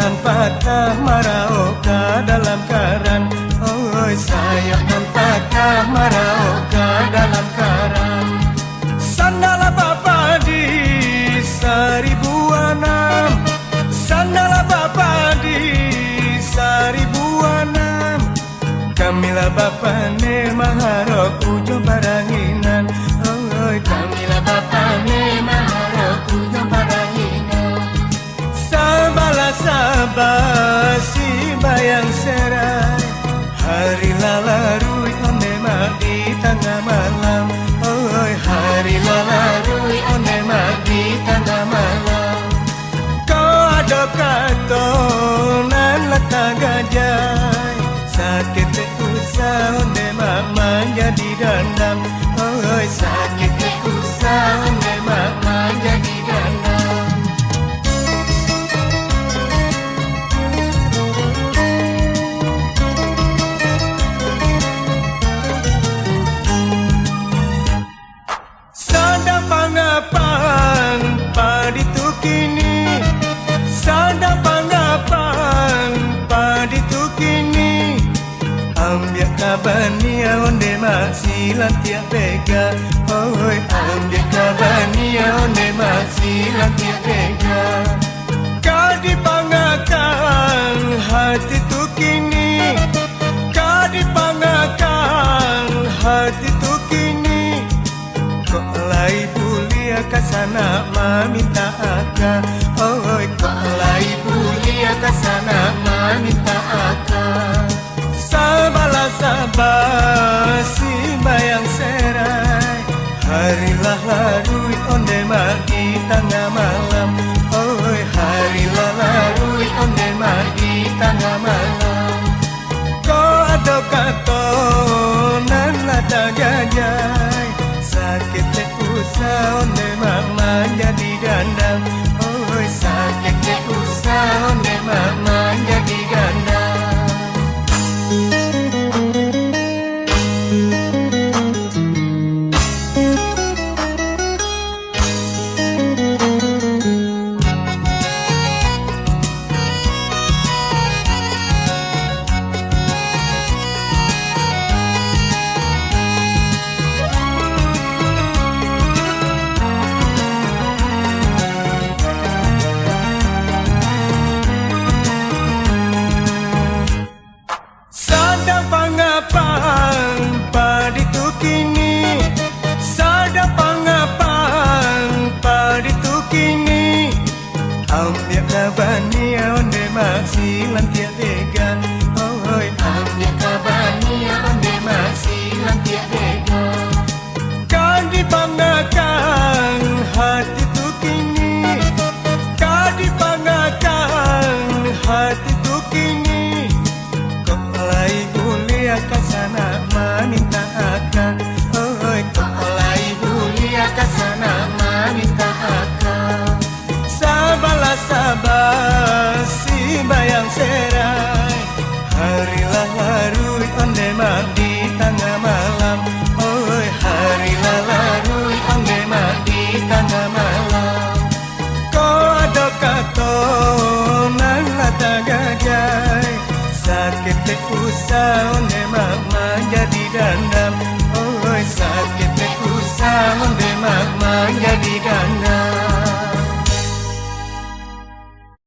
nan patah maraoka dalam karan. Oi sayap nan patah maraoka dalam karan. Sandala bapa di 1006, sandala bapa di 1006. Kamilah bapa ne maharok ujo baranginan. Oi kamilah bapa ne maharok ujo baranginan. Sabala sabah si bayang serai, hari lalarui onema di tengah malam. Oi hari lalarui onema di tengah malam. Kau ada katonan letak gajah, sakit usah onema menjadi dandam. Oi sakit usah onema menjadi dandam. Sada pangapan paditu kini, sada pangapan paditu kini. Ambil kabania onde masih lantiak pega. Oi ambil kabania onde masih lantiak pega. Kadi pangakan hati tu kini, kadi pangakan hati tu kini. Kok lai bulia kasana meminta aka. Oi kok lai bulia kasana meminta aka. Sabala sabah si bayang serai, harilah larui onde di tengah malam. Oi harilah larui onde di tengah malam. Kau ada katonan lada gajah, sakit usah onde mama jadi dandam. Oi sakit usah onde mama jadi dandam. Sada pangapan paditu kini, sada pangapan paditu kini. Ambil kabania onde masih lantiak tega. Oi ambil kabania onde masih lantiak tega. Kadi pangakan hati tu kini, kadi pangakan hati tu kini. Lai bulia kasana meminta akan. Oi kok lai bulia kasana meminta akan. Sabala sabah si bayang serai, harilah larui onde di tengah malam. Oi harilah larui onde di tengah malam. Kau ada katonan lada gajah, sakit usah onde